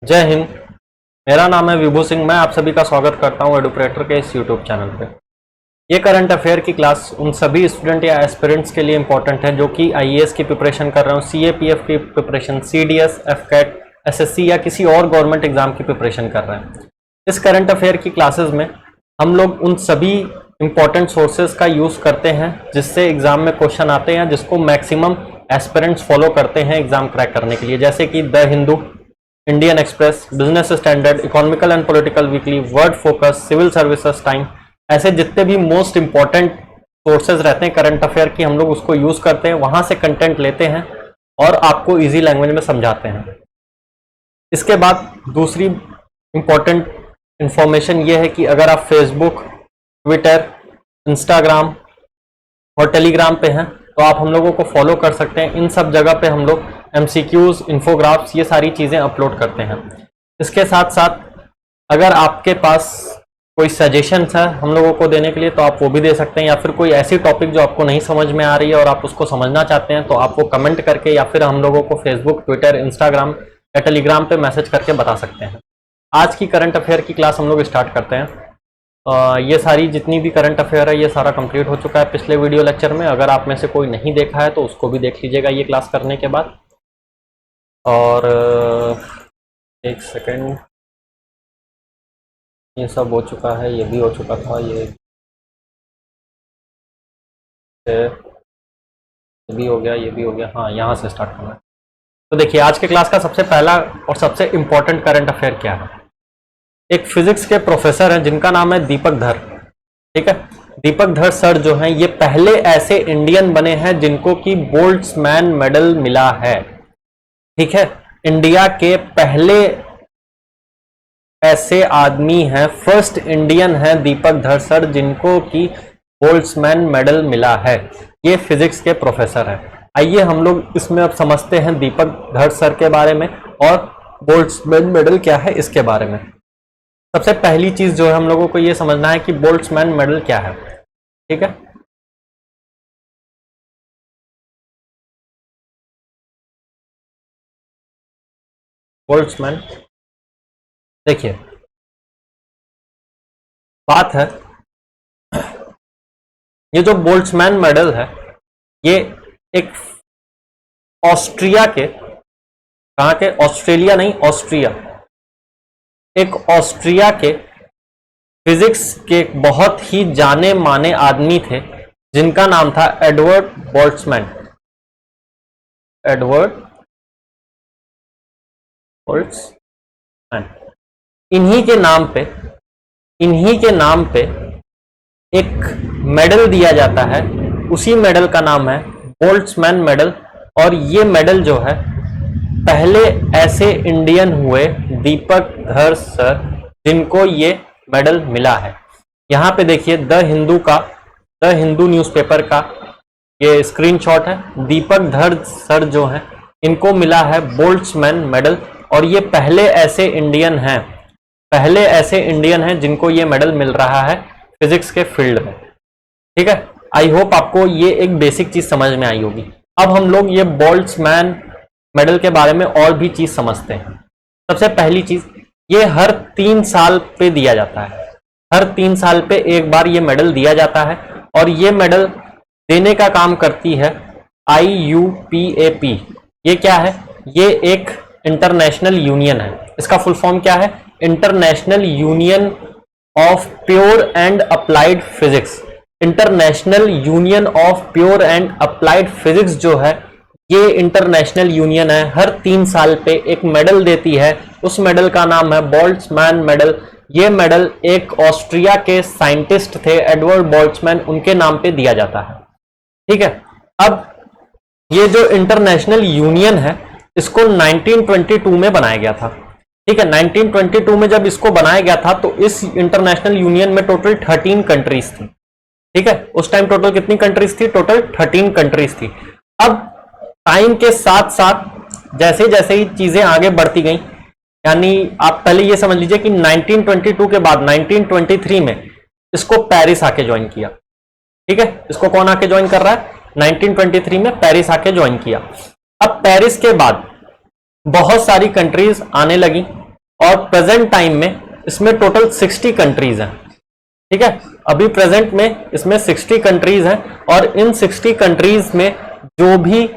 जय हिंद। मेरा नाम है विभू सिंह। मैं आप सभी का स्वागत करता हूं एडुप्रेटर के इस यूट्यूब चैनल पे। ये करंट अफेयर की क्लास उन सभी स्टूडेंट या एस्पिरेंट्स के लिए इंपॉर्टेंट है जो कि आईएएस की प्रिपरेशन कर रहे हो, सीएपीएफ की प्रिपरेशन, सीडीएस, एफकैट, एसएससी या किसी और गवर्नमेंट एग्जाम की प्रिपरेशन कर रहे हैं। इस करंट अफेयर की क्लासेज में हम लोग उन सभी इंपॉर्टेंट सोर्सेज का यूज करते हैं जिससे एग्जाम में क्वेश्चन आते हैं, जिसको मैक्सिमम एस्पिरेंट्स फॉलो करते हैं एग्जाम क्रैक करने के लिए, जैसे कि the Hindu, Indian Express, Business Standard, economical and political weekly, World Focus, civil services time, ऐसे जितने भी मोस्ट इंपॉर्टेंट सोर्सेज रहते हैं करंट अफेयर की, हम लोग उसको यूज करते हैं, वहां से कंटेंट लेते हैं और आपको इजी लैंग्वेज में समझाते हैं। इसके बाद दूसरी इंपॉर्टेंट इंफॉर्मेशन ये है कि अगर आप फेसबुक, ट्विटर, इंस्टाग्राम और टेलीग्राम पे हैं तो आप हम लोगों को फॉलो कर सकते हैं। इन सब जगह पे हम लोग एमसीक्यूज, इन्फोग्राफ्स, ये सारी चीजें अपलोड करते हैं। इसके साथ साथ अगर आपके पास कोई सजेशंस है हम लोगों को देने के लिए तो आप वो भी दे सकते हैं, या फिर कोई ऐसी टॉपिक जो आपको नहीं समझ में आ रही है और आप उसको समझना चाहते हैं तो आप वो कमेंट करके या फिर हम लोगों को फेसबुक, ट्विटर, इंस्टाग्राम या टेलीग्राम पे मैसेज करके बता सकते हैं। आज की करंट अफेयर की क्लास हम लोग स्टार्ट करते हैं। ये सारी जितनी भी करंट अफेयर है ये सारा कंप्लीट हो चुका है पिछले वीडियो लेक्चर में। अगर आप में से कोई नहीं देखा है तो उसको भी देख लीजिएगा ये क्लास करने के बाद। और एक सेकेंड, ये सब हो चुका है, ये भी हो चुका था, ये भी हो गया, ये भी हो गया। हाँ, यहाँ से स्टार्ट करना है। तो देखिए आज के क्लास का सबसे पहला और सबसे इंपॉर्टेंट करंट अफेयर क्या है। एक फिजिक्स के प्रोफेसर हैं जिनका नाम है दीपक धर। ठीक है, दीपक धर सर जो हैं ये पहले ऐसे इंडियन बने हैं जिनको कि बोल्ट्जमैन मेडल मिला है। ठीक है, इंडिया के पहले ऐसे आदमी हैं, फर्स्ट इंडियन है दीपक धर सर जिनको कि बोल्ट्जमैन मेडल मिला है। ये फिजिक्स के प्रोफेसर हैं। आइए हम लोग इसमें अब समझते हैं दीपक धर सर के बारे में और बोल्ट्जमैन मेडल क्या है इसके बारे में। सबसे पहली चीज जो है हम लोगों को यह समझना है कि बोल्ट्जमैन मेडल क्या है। ठीक है, बोल्ट्जमैन, देखिए बात है, ये जो बोल्ट्जमैन मेडल है ये एक ऑस्ट्रिया के, कहां के, ऑस्ट्रेलिया नहीं, ऑस्ट्रिया, एक ऑस्ट्रिया के फिजिक्स के बहुत ही जाने माने आदमी थे जिनका नाम था एडवर्ड बोल्ट्जमैन। एडवर्ड बोल्ट्जमैन, इन्हीं के नाम पे एक मेडल दिया जाता है। उसी मेडल का नाम है बोल्ट्जमैन मेडल। और ये मेडल जो है पहले ऐसे इंडियन हुए दीपक धर सर जिनको ये मेडल मिला है। यहां पे देखिए द हिंदू न्यूज़पेपर का ये स्क्रीनशॉट है। दीपक धर सर जो है इनको मिला है बोल्ट्जमैन मेडल और ये पहले ऐसे इंडियन हैं जिनको ये मेडल मिल रहा है फिजिक्स के फील्ड में। ठीक है, आई होप आपको ये एक बेसिक चीज समझ में आई होगी। अब हम लोग ये बोल्ट्जमैन मेडल के बारे में और भी चीज समझते हैं। सबसे पहली चीज, ये हर 3 साल पे दिया जाता है। हर 3 साल पे एक बार ये मेडल दिया जाता है और ये मेडल देने का काम करती है IUPAP। ये क्या है? ये एक इंटरनेशनल यूनियन है। इसका फुल फॉर्म क्या है? International union of pure and applied physics. International union of pure and applied physics जो है ये इंटरनेशनल यूनियन है, हर 3 साल पे एक मेडल देती है। उस मेडल का नाम है बोल्ट्जमैन मेडल। ये मेडल एक ऑस्ट्रिया के साइंटिस्ट थे एडवर्ड बोल्ट्जमैन, उनके नाम पे दिया जाता है। ठीक है, अब ये जो इंटरनेशनल यूनियन है इसको 1922 में बनाया गया था। ठीक है, 1922 में जब इसको बनाया गया था तो इस इंटरनेशनल यूनियन में टोटल 13 कंट्रीज थी। ठीक है, उस टाइम टोटल कितनी कंट्रीज थी? टोटल 13 कंट्रीज थी। अब टाइम के साथ साथ जैसे जैसे ही चीजें आगे बढ़ती गई, यानी आप पहले ये समझ लीजिए कि 1922 के बाद 1923 में इसको पेरिस आके ज्वाइन किया। ठीक है, इसको कौन आके ज्वाइन कर रहा है? 1923 में पेरिस आके ज्वाइन किया। अब पेरिस के बाद बहुत सारी कंट्रीज आने लगी। और प्रेजेंट टाइम में इसमें टोटल 60 कंट्रीज हैं। ठीक है, अभी प्रेजेंट में इसमें 60 कंट्रीज हैं और इन 60 कंट्रीज में जो भी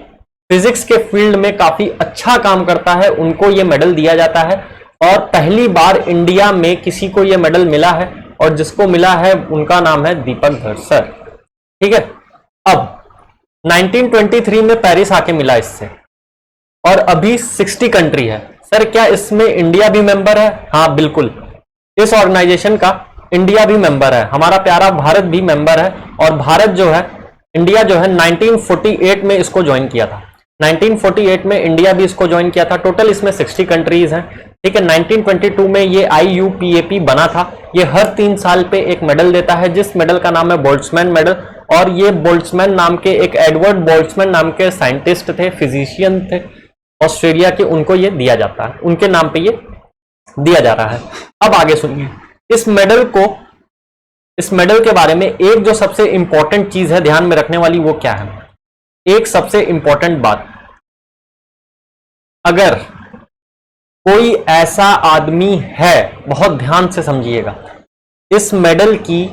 फिजिक्स के फील्ड में काफी अच्छा काम करता है उनको ये मेडल दिया जाता है। और पहली बार इंडिया में किसी को ये मेडल मिला है और जिसको मिला है उनका नाम है दीपक धर सर। ठीक है, अब 1923 में पेरिस आके मिला इससे और अभी 60 कंट्री है। सर क्या इसमें इंडिया भी मेंबर है? हाँ बिल्कुल, इस ऑर्गेनाइजेशन का इंडिया भी मेंबर है, हमारा प्यारा भारत भी मेंबर है। और भारत जो है, इंडिया जो है 1948 में इसको ज्वाइन किया था। 1948 में इंडिया भी इसको ज्वाइन किया था। टोटल इसमें 60 कंट्रीज हैं। ठीक है, 1922 में ये IUPAP बना था। ये हर 3 साल पे एक मेडल देता है जिस मेडल का नाम है बोल्ट्जमैन मेडल। और ये बोल्ट्जमैन नाम के एक एडवर्ड बोल्ट्जमैन नाम के साइंटिस्ट थे, फिजिशियन थे ऑस्ट्रेलिया के, उनको ये दिया जाता है, उनके नाम पे ये दिया जा रहा है। अब आगे सुनिए, इस मेडल के बारे में एक जो सबसे इंपॉर्टेंट चीज है ध्यान में रखने वाली, वो क्या है? एक सबसे इंपॉर्टेंट बात, अगर कोई ऐसा आदमी है, बहुत ध्यान से समझिएगा, इस मेडल की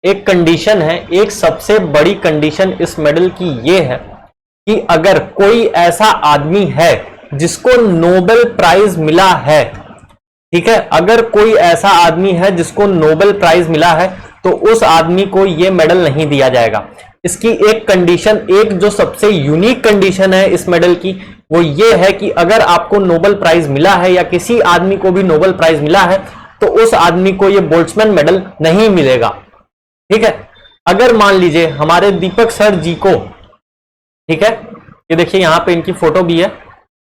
एक कंडीशन है, एक सबसे बड़ी कंडीशन इस मेडल की ये है कि अगर कोई ऐसा आदमी है जिसको नोबेल प्राइज मिला है, ठीक है, अगर कोई ऐसा आदमी है जिसको नोबेल प्राइज मिला है तो उस आदमी को यह मेडल नहीं दिया जाएगा। इसकी एक कंडीशन, एक जो सबसे यूनिक कंडीशन है इस मेडल की, वो ये है कि अगर आपको नोबेल प्राइज मिला है या किसी आदमी को भी नोबेल प्राइज मिला है तो उस आदमी को ये बोल्ट्जमैन मेडल नहीं मिलेगा। ठीक है, अगर मान लीजिए हमारे दीपक सर जी को, ठीक है, ये देखिए यहां पे इनकी फोटो भी है,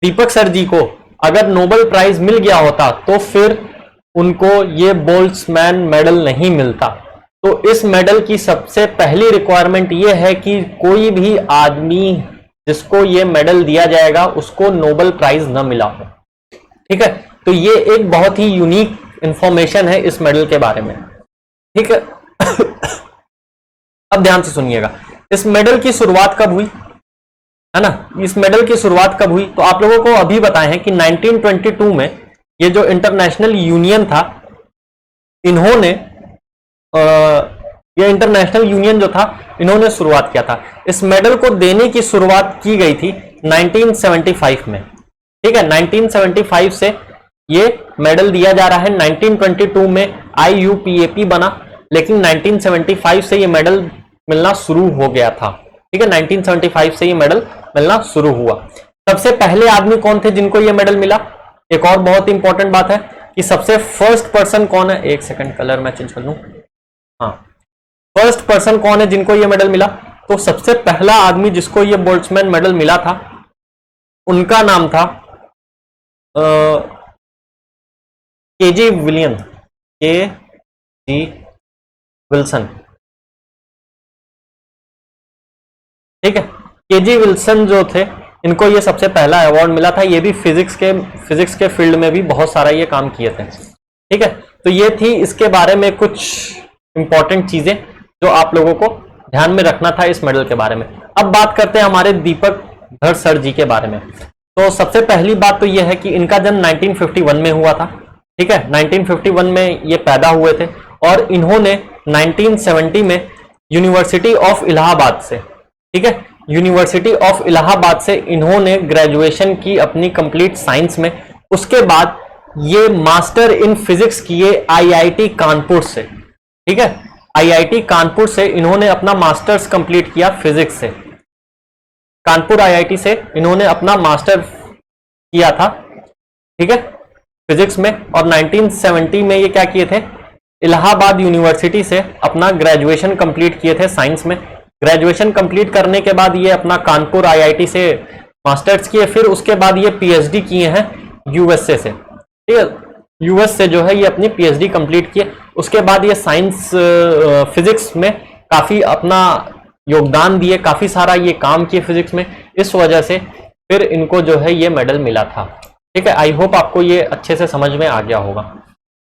दीपक सर जी को अगर नोबेल प्राइज मिल गया होता तो फिर उनको ये बोल्ट्जमैन मेडल नहीं मिलता। तो इस मेडल की सबसे पहली रिक्वायरमेंट ये है कि कोई भी आदमी जिसको ये मेडल दिया जाएगा उसको नोबेल प्राइज न मिला हो। ठीक है, तो ये एक बहुत ही यूनिक इंफॉर्मेशन है इस मेडल के बारे में। ठीक है अब ध्यान से सुनिएगा, इस मेडल की शुरुआत कब हुई है ना, इस मेडल की शुरुआत कब हुई? तो आप लोगों को अभी बताए हैं कि 1922 में ये जो इंटरनेशनल यूनियन था, इन्होंने ये इंटरनेशनल यूनियन जो था इन्होंने शुरुआत किया था। इस मेडल को देने की शुरुआत की गई थी 1975 में। ठीक है, 1975 से ये मेडल दिया जा रहा है। 1922 में IUPAP बना, लेकिन 1975 से ये मेडल मिलना शुरू हो गया था। ठीक है, 1975 से ये मेडल मिलना शुरू हुआ। सबसे पहले आदमी कौन थे जिनको ये मेडल मिला? एक और बहुत इंपॉर्टेंट बात है कि सबसे फर्स्ट पर्सन कौन है, एक सेकंड कलर मैं चेंज कर लूं, हाँ, फर्स्ट पर्सन कौन है जिनको ये मेडल मिला? तो सबसे पहला आदमी जिसको ये बोल्ट्जमैन मेडल मिला था उनका नाम था KG विल्सन। ठीक है, KG विल्सन जो थे, इनको ये सबसे पहला अवार्ड मिला था। ये भी फिजिक्स के फील्ड में भी बहुत सारा ये काम किए थे। ठीक है, तो ये थी इसके बारे में कुछ इंपॉर्टेंट चीजें जो आप लोगों को ध्यान में रखना था इस मेडल के बारे में। अब बात करते हैं हमारे दीपक धर सर जी के बारे में। तो सबसे पहली बात तो यह है कि इनका जन्म 1951 में हुआ था। ठीक है, 1951 में ये पैदा हुए थे और इन्होंने 1970 में यूनिवर्सिटी ऑफ इलाहाबाद से, ठीक है, यूनिवर्सिटी ऑफ इलाहाबाद से इन्होंने ग्रेजुएशन की अपनी कंप्लीट साइंस में। उसके बाद ये मास्टर इन फिजिक्स किए IIT कानपुर से। ठीक है, IIT कानपुर से इन्होंने अपना मास्टर्स कंप्लीट किया फिजिक्स से। कानपुर IIT से इन्होंने अपना मास्टर किया था, ठीक है, फिजिक्स में। और 1970 में ये क्या किए थे, इलाहाबाद यूनिवर्सिटी से अपना ग्रेजुएशन कंप्लीट किए थे साइंस में। ग्रेजुएशन कंप्लीट करने के बाद ये अपना कानपुर IIT से मास्टर्स किए, फिर उसके बाद ये PhD किए हैं USA से। ठीक है, US से जो है ये अपनी PhD कंप्लीट किए। उसके बाद ये साइंस फिजिक्स में काफी अपना योगदान दिए, काफी सारा ये काम किए फिजिक्स में, इस वजह से फिर इनको जो है ये मेडल मिला था। ठीक है, आई होप आपको ये अच्छे से समझ में आ गया होगा।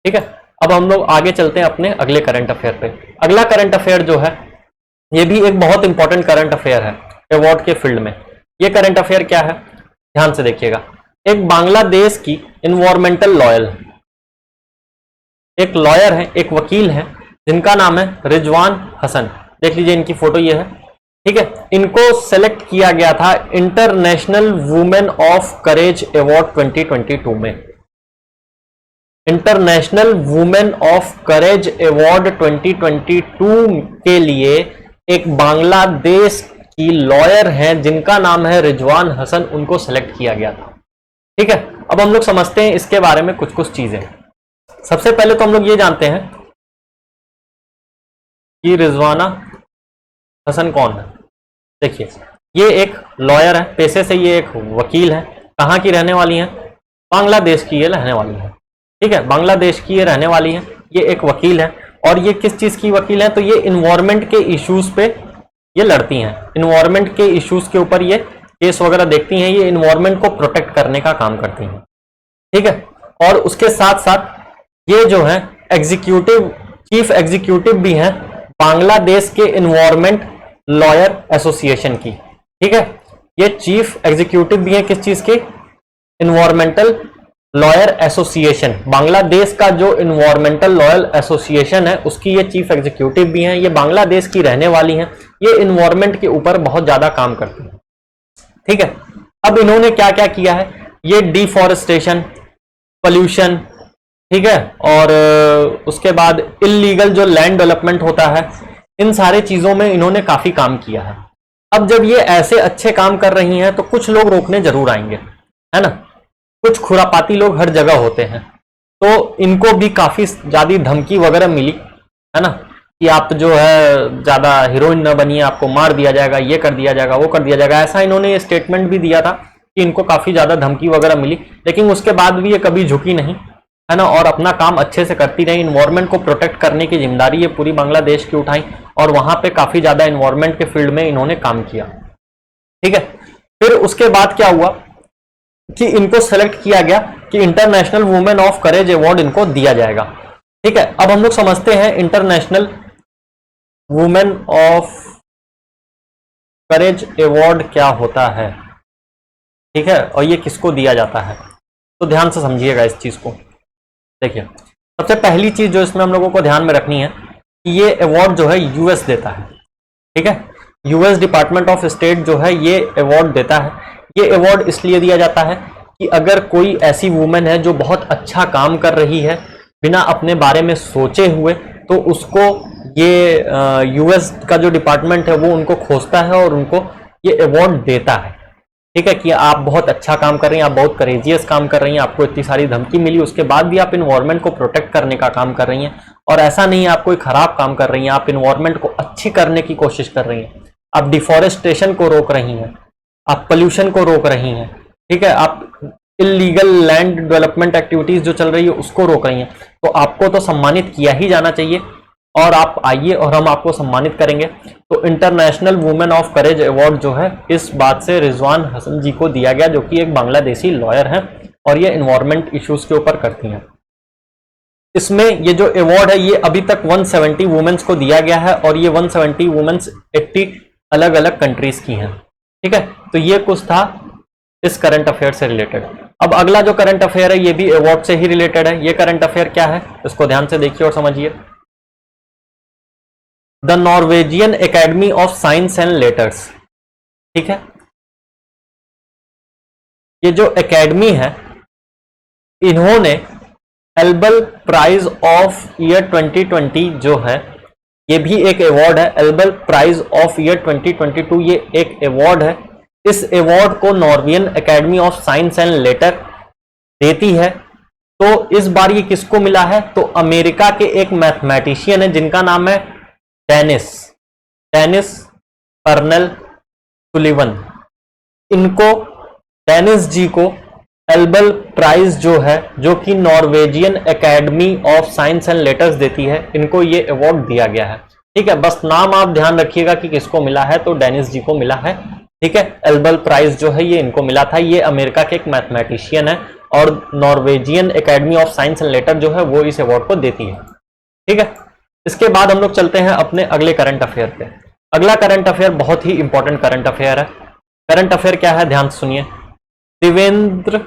ठीक है, अब हम लोग आगे चलते हैं अपने अगले करंट अफेयर पे। अगला करंट अफेयर जो है ये भी एक बहुत इंपॉर्टेंट करंट अफेयर है अवार्ड के फील्ड में। ये करंट अफेयर क्या है, ध्यान से देखिएगा। एक बांग्लादेश की इन्वायरमेंटल लॉयर, एक लॉयर है, एक वकील है जिनका नाम है रिजवान हसन। देख लीजिए इनकी फोटो ये है, ठीक है। इनको सेलेक्ट किया गया था international women of courage award 2022 में। International women of courage award 2022 के लिए एक बांग्लादेश की लॉयर हैं जिनका नाम है रिजवान हसन, उनको सेलेक्ट किया गया था, ठीक है। अब हम लोग समझते हैं इसके बारे में कुछ कुछ चीजें। सबसे पहले तो हम लोग ये जानते हैं कि रिजवाना हसन कौन है। देखिए ये एक लॉयर है, पेशे से ये एक वकील है। कहाँ की रहने वाली है? बांग्लादेश की ये रहने वाली है, ठीक है। बांग्लादेश की ये रहने वाली है, ये एक वकील है। और ये किस चीज की वकील है? तो ये इन्वायरमेंट के इश्यूज पे ये लड़ती हैं, इन्वायरमेंट के इश्यूज के ऊपर ये केस वगैरह देखती हैं, ये इन्वायरमेंट को प्रोटेक्ट करने का काम करती हैं, ठीक है। और उसके साथ साथ ये जो है एग्जीक्यूटिव, चीफ एग्जीक्यूटिव भी हैं बांग्लादेश के इन्वायरमेंट लॉयर एसोसिएशन की, ठीक है। ये चीफ एग्जीक्यूटिव भी है किस चीज के? इन्वायरमेंटल लॉयर एसोसिएशन, बांग्लादेश का जो इन्वायरमेंटल लॉयर एसोसिएशन है उसकी ये चीफ एग्जीक्यूटिव भी हैं। ये बांग्लादेश की रहने वाली हैं, ये इन्वायरमेंट के ऊपर बहुत ज्यादा काम करती हैं, ठीक है। अब इन्होंने क्या क्या किया है? ये डिफॉरेस्टेशन, पोल्यूशन, ठीक है, और उसके बाद इलीगल जो लैंड डेवलपमेंट होता है, इन सारे चीजों में इन्होंने काफी काम किया है। अब जब ये ऐसे अच्छे काम कर रही हैं तो कुछ लोग रोकने जरूर आएंगे, है ना। कुछ खुरापाती लोग हर जगह होते हैं, तो इनको भी काफी ज्यादा धमकी वगैरह मिली, है ना, कि आप जो है ज्यादा हीरोइन न बनिए, आपको मार दिया जाएगा, ये कर दिया जाएगा, वो कर दिया जाएगा। ऐसा इन्होंने स्टेटमेंट भी दिया था कि इनको काफी ज्यादा धमकी वगैरह मिली, लेकिन उसके बाद भी ये कभी झुकी नहीं, है ना, और अपना काम अच्छे से करती रही। इन्वायरमेंट को प्रोटेक्ट करने की जिम्मेदारी ये पूरी बांग्लादेश की उठाई और वहां पे काफी ज्यादा इन्वायरमेंट के फील्ड में इन्होंने काम किया, ठीक है। फिर उसके बाद क्या हुआ कि इनको सेलेक्ट किया गया कि international women of courage award इनको दिया जाएगा, ठीक है। अब हम लोग समझते हैं international women of courage award क्या होता है, ठीक है, और ये किसको दिया जाता है। तो ध्यान से समझिएगा इस चीज को। देखिए सबसे पहली चीज जो इसमें हम लोगों को ध्यान में रखनी है कि ये अवार्ड जो है यूएस देता है, ठीक है। यूएस डिपार्टमेंट ऑफ स्टेट जो है ये अवार्ड देता है। ये अवार्ड इसलिए दिया जाता है कि अगर कोई ऐसी वुमेन है जो बहुत अच्छा काम कर रही है बिना अपने बारे में सोचे हुए, तो उसको ये यूएस का जो डिपार्टमेंट है वो उनको खोजता है और उनको ये अवार्ड देता है, ठीक है, कि आप बहुत अच्छा काम कर रही हैं, आप बहुत करेजियस काम कर रही हैं, आपको इतनी सारी धमकी मिली, उसके बाद भी आप इन्वायरमेंट को प्रोटेक्ट करने का काम कर रही हैं। और ऐसा नहीं है आप कोई खराब काम कर रही हैं, आप इन्वायरमेंट को अच्छी करने की कोशिश कर रही हैं, आप डिफॉरेस्टेशन को रोक रही हैं, आप पोल्यूशन को रोक रही हैं, ठीक है, आप इलीगल लैंड डेवलपमेंट एक्टिविटीज जो चल रही है उसको रोक रही हैं। तो आपको तो सम्मानित किया ही जाना चाहिए और आप आइए और हम आपको सम्मानित करेंगे। तो international women of courage award जो है इस बात से रिजवान हसन जी को दिया गया, जो कि एक बांग्लादेशी लॉयर हैं और ये इन्वायरमेंट इश्यूज के ऊपर करती हैं। इसमें ये जो अवार्ड है ये अभी तक 170 वुमेन्स को दिया गया है और ये 170 वुमेन्स 80 अलग अलग कंट्रीज की हैं, ठीक है। तो ये कुछ था इस करंट अफेयर से रिलेटेड। अब अगला जो करंट अफेयर है ये भी अवार्ड से ही रिलेटेड है। ये करंट अफेयर क्या है इसको ध्यान से देखिए और समझिए। The Norwegian academy of science and letters, ठीक है, ये जो एकेडमी है इन्होंने एल्बल प्राइज ऑफ ईयर 2020 जो है ये भी एक अवार्ड है। एल्बल प्राइज ऑफ ईयर 2022 ये एक अवार्ड है। इस अवार्ड को Norwegian academy of science and later देती है। तो इस बार ये किसको मिला है? तो अमेरिका के एक मैथमेटिशियन है जिनका नाम है डेनिस कर्नेल सुलिवन। इनको डेनिस जी को एल्बल प्राइज जो है, जो कि Norwegian academy of science and letters देती है, इनको ये अवार्ड दिया गया है, ठीक है। बस नाम आप ध्यान रखिएगा कि किसको मिला है, तो डेनिस जी को मिला है, ठीक है। एल्बल प्राइज जो है ये इनको मिला था। ये अमेरिका के एक मैथमेटिशियन है और Norwegian academy of science and later जो है वो इस अवार्ड को देती है, ठीक है। इसके बाद हम लोग चलते हैं अपने अगले करंट अफेयर पे। अगला करंट अफेयर बहुत ही इंपॉर्टेंट करंट अफेयर है। करंट अफेयर क्या है ध्यान से सुनिए। देवेंद्र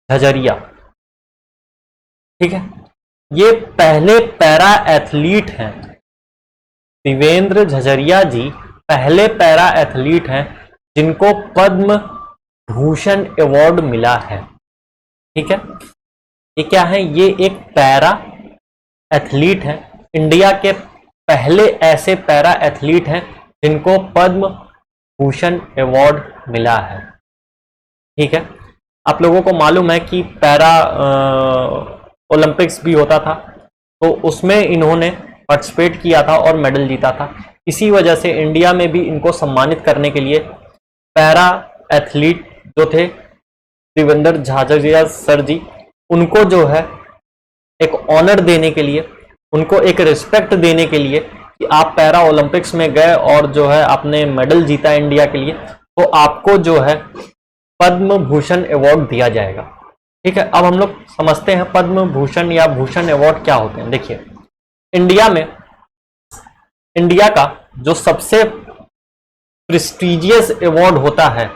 झझरिया, ठीक है, ये पहले पैरा एथलीट हैं, देवेंद्र झझरिया जी पहले पैरा एथलीट हैं जिनको पद्म भूषण अवार्ड मिला है। ठीक है, ये क्या है, ये एक पैरा एथलीट है, इंडिया के पहले ऐसे पैरा एथलीट हैं जिनको पद्म भूषण अवार्ड मिला है। ठीक है, आप लोगों को मालूम है कि पैरा ओलंपिक्स भी होता था, तो उसमें इन्होंने पार्टिसिपेट किया था और मेडल जीता था। इसी वजह से इंडिया में भी इनको सम्मानित करने के लिए पैरा एथलीट जो थे देवेंद्र झाझरिया सर जी, उनको जो है एक ऑनर देने के लिए, उनको एक रिस्पेक्ट देने के लिए कि आप पैरा ओलंपिक्स में गए और जो है आपने मेडल जीता इंडिया के लिए, तो आपको जो है पद्म भूषण अवार्ड दिया जाएगा। ठीक है, अब हम लोग समझते हैं पद्म भूषण या भूषण अवार्ड क्या होते हैं। देखिए, इंडिया का जो सबसे प्रेस्टिजियस अवार्ड होता है,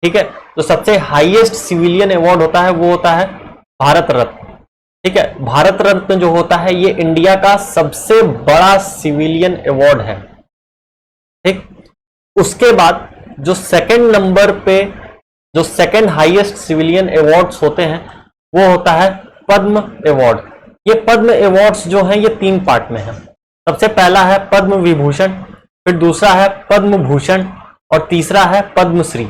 ठीक है, जो सबसे हाईएस्ट सिविलियन अवार्ड होता है वो होता है भारत रत्न। ठीक है, भारत रत्न जो होता है ये इंडिया का सबसे बड़ा सिविलियन अवार्ड है। ठीक, उसके बाद जो सेकंड नंबर पे जो सेकंड हाईएस्ट सिविलियन अवार्ड्स होते हैं वो होता है पद्म अवार्ड। ये पद्म अवार्ड्स जो हैं ये 3 पार्ट में है। सबसे पहला है पद्म विभूषण, फिर दूसरा है पद्म भूषण और तीसरा है पद्मश्री।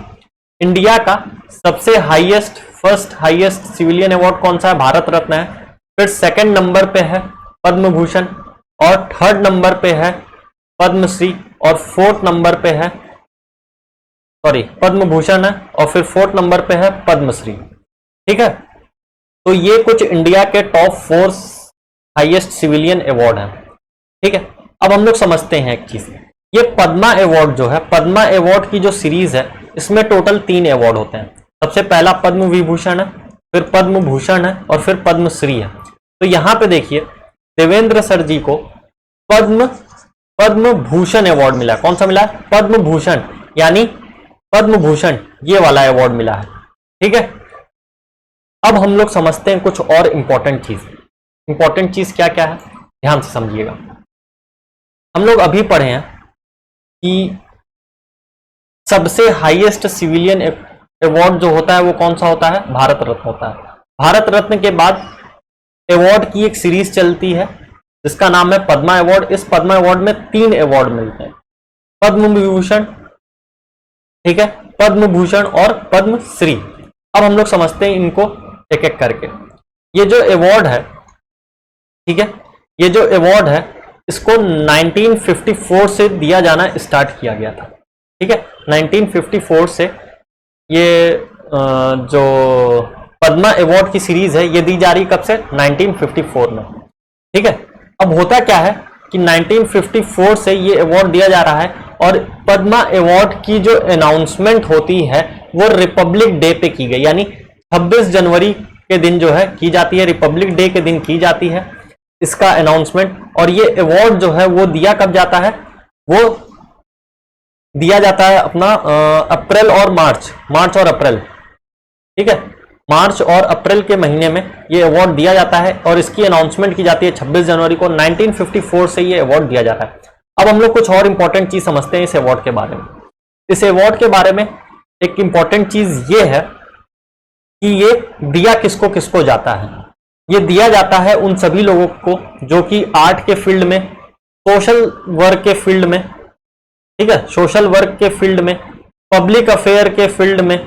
इंडिया का सबसे highest first highest civilian award कौन सा है? भारत रत्न है। फिर सेकंड नंबर पे है पद्म भूषण और थर्ड नंबर पे है पद्मश्री और फोर्थ नंबर पे है पद्म भूषण है और फिर फोर्थ नंबर पे है पद्मश्री। ठीक है, तो ये कुछ इंडिया के टॉप 4 हाईएस्ट सिविलियन अवार्ड हैं। ठीक है, अब हम लोग समझते हैं एक चीज, ये पद्मा अवार्ड जो है, पद्मा अवार्ड की जो सीरीज है इसमें टोटल 3 अवार्ड होते हैं। सबसे पहला पद्म विभूषण है, फिर पद्म भूषण है और फिर पद्मश्री है। तो यहां पे देखिए देवेंद्र सर जी को पद्म भूषण अवार्ड मिला। कौन सा मिला है? पद्म भूषण, यानी पद्म भूषण ये वाला अवार्ड मिला है। ठीक है, अब हम लोग समझते हैं कुछ और इंपॉर्टेंट चीज। इंपॉर्टेंट चीज क्या क्या है, ध्यान से समझिएगा। हम लोग अभी पढ़े हैं कि सबसे हाईएस्ट सिविलियन अवार्ड जो होता है वो कौन सा होता है? भारत रत्न होता है। भारत रत्न के बाद अवार्ड की एक सीरीज चलती है जिसका नाम है पद्मा अवार्ड। इस पद्मा अवार्ड में 3 अवार्ड मिलते हैं, पद्म विभूषण, ठीक है, पद्म भूषण और पद्मश्री। अब हम लोग समझते हैं इनको एक एक करके। ये जो अवार्ड है, ठीक है, ये जो अवार्ड है इसको 1954 से दिया जाना स्टार्ट किया गया था। ठीक है, 1954 से ये जो पद्मा अवार्ड की सीरीज है ये दी जा रही कब से? 1954 में। ठीक है, अब होता क्या है कि 1954 से ये अवार्ड दिया जा रहा है और पद्मा अवार्ड की जो अनाउंसमेंट होती है वो रिपब्लिक डे पे की गई, यानी 26 जनवरी के दिन जो है की जाती है, रिपब्लिक डे के दिन की जाती है इसका अनाउंसमेंट। और ये अवार्ड जो है वो दिया कब जाता है? वो दिया जाता है अपना अप्रैल और मार्च और अप्रैल। ठीक है, मार्च और अप्रैल के महीने में ये अवार्ड दिया जाता है और इसकी अनाउंसमेंट की जाती है 26 जनवरी को। 1954 से ये अवार्ड दिया जाता है। अब हम लोग कुछ और इंपॉर्टेंट चीज समझते हैं इस अवार्ड के बारे में। इस अवार्ड के बारे में एक इंपॉर्टेंट चीज ये है कि ये दिया किसको किसको जाता है। ये दिया जाता है उन सभी लोगों को जो कि आर्ट के फील्ड में, सोशल वर्क के फील्ड में, ठीक है, सोशल वर्क के फील्ड में, पब्लिक अफेयर के फील्ड में,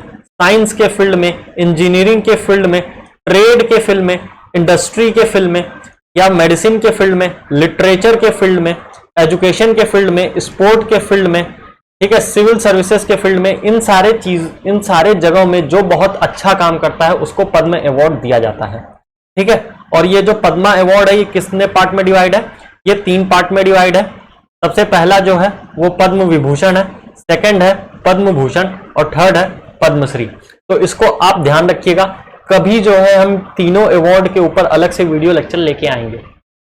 साइंस के फील्ड में, इंजीनियरिंग के फील्ड में, ट्रेड के फील्ड में, इंडस्ट्री के फील्ड में या मेडिसिन के फील्ड में, लिटरेचर के फील्ड में, एजुकेशन के फील्ड में, स्पोर्ट के फील्ड में, ठीक है, सिविल सर्विसेज के फील्ड में, इन सारे जगहों में जो बहुत अच्छा काम करता है उसको पद्म अवार्ड दिया जाता है। ठीक है, और ये जो पद्मा अवार्ड है ये कितने पार्ट में डिवाइड है? ये 3 पार्ट में डिवाइड है। सबसे पहला जो है वो पद्म विभूषण है, सेकंड है पद्म भूषण और थर्ड है पद्मश्री। तो इसको आप ध्यान रखिएगा, कभी जो है हम तीनों अवार्ड के ऊपर अलग से वीडियो लेक्चर लेके आएंगे।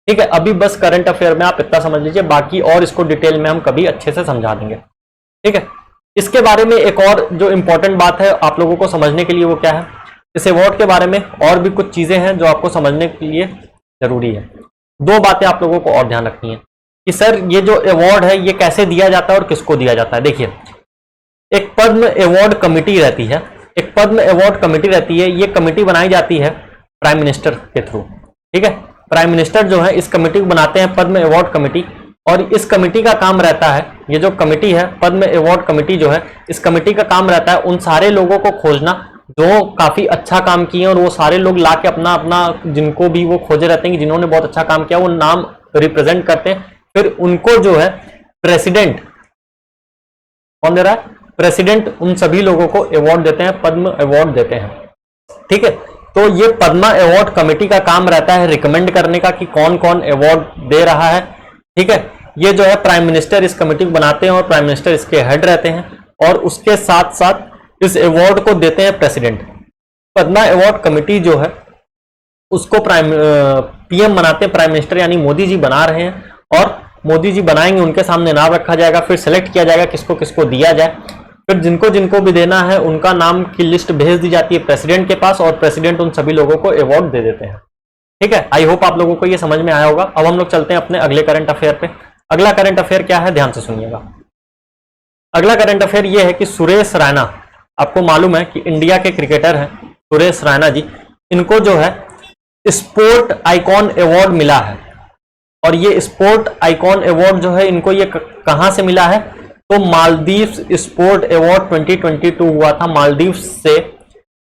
ठीक है, अभी बस करंट अफेयर में आप इतना समझ लीजिए, बाकी और इसको डिटेल में हम कभी अच्छे से समझा देंगे। ठीक है, इसके बारे में एक और जो इंपॉर्टेंट बात है आप लोगों को समझने के लिए वो क्या है, इस अवार्ड के बारे में और भी कुछ चीजें हैं जो आपको समझने के लिए जरूरी है। दो बातें आप लोगों को और ध्यान रखनी है कि सर ये जो अवार्ड है ये कैसे दिया जाता है और किसको दिया जाता है। देखिए, एक पद्म अवार्ड कमेटी रहती है, एक पद्म अवार्ड कमेटी रहती है। ये कमेटी बनाई जाती है प्राइम मिनिस्टर के थ्रू, ठीक है। प्राइम मिनिस्टर जो है इस कमेटी को बनाते हैं, पद्म अवार्ड कमेटी। और इस कमेटी का काम रहता है, ये जो कमेटी है पद्म अवार्ड कमेटी जो है, इस कमेटी का काम रहता है उन सारे लोगों को खोजना जो काफी अच्छा काम किए, और वो सारे लोग ला के अपना अपना जिनको भी वो खोजे रहते हैं कि जिन्होंने बहुत अच्छा काम किया, वो नाम रिप्रेजेंट करते हैं। फिर उनको जो है प्रेसिडेंट, कौन दे रहा है? प्रेसिडेंट उन सभी लोगों को अवार्ड देते हैं, पद्म अवार्ड देते हैं, ठीक है। तो ये पद्मा अवार्ड कमेटी का काम रहता है रिकमेंड करने का कि कौन कौन अवार्ड दे रहा है, ठीक है। ये जो है प्राइम मिनिस्टर इस कमेटी को बनाते हैं और प्राइम मिनिस्टर इसके हेड रहते हैं, और उसके साथ साथ इस अवार्ड को देते हैं प्रेसिडेंट। पद्मा अवार्ड कमेटी जो है उसको पीएम बनाते हैं, प्राइम मिनिस्टर यानी मोदी जी बना रहे हैं, और मोदी जी बनाएंगे, उनके सामने नाम रखा जाएगा, फिर सेलेक्ट किया जाएगा किसको किसको दिया जाए। फिर जिनको जिनको भी देना है उनका नाम की लिस्ट भेज दी जाती है प्रेसिडेंट के पास, और प्रेसिडेंट उन सभी लोगों को अवार्ड दे देते हैं, ठीक है। आई होप आप लोगों को ये समझ में आया होगा। अब हम लोग चलते हैं अपने अगले करंट अफेयर पे। अगला करंट अफेयर क्या है, ध्यान से सुनिएगा। अगला करंट अफेयर ये है कि सुरेश रैना, आपको मालूम है कि इंडिया के क्रिकेटर हैं सुरेश रैना जी, इनको जो है स्पोर्ट आइकॉन अवार्ड मिला है। और ये स्पोर्ट आइकॉन अवार्ड जो है इनको ये कहां से मिला है, तो मालदीव्स स्पोर्ट अवार्ड 2022 हुआ था मालदीव्स से।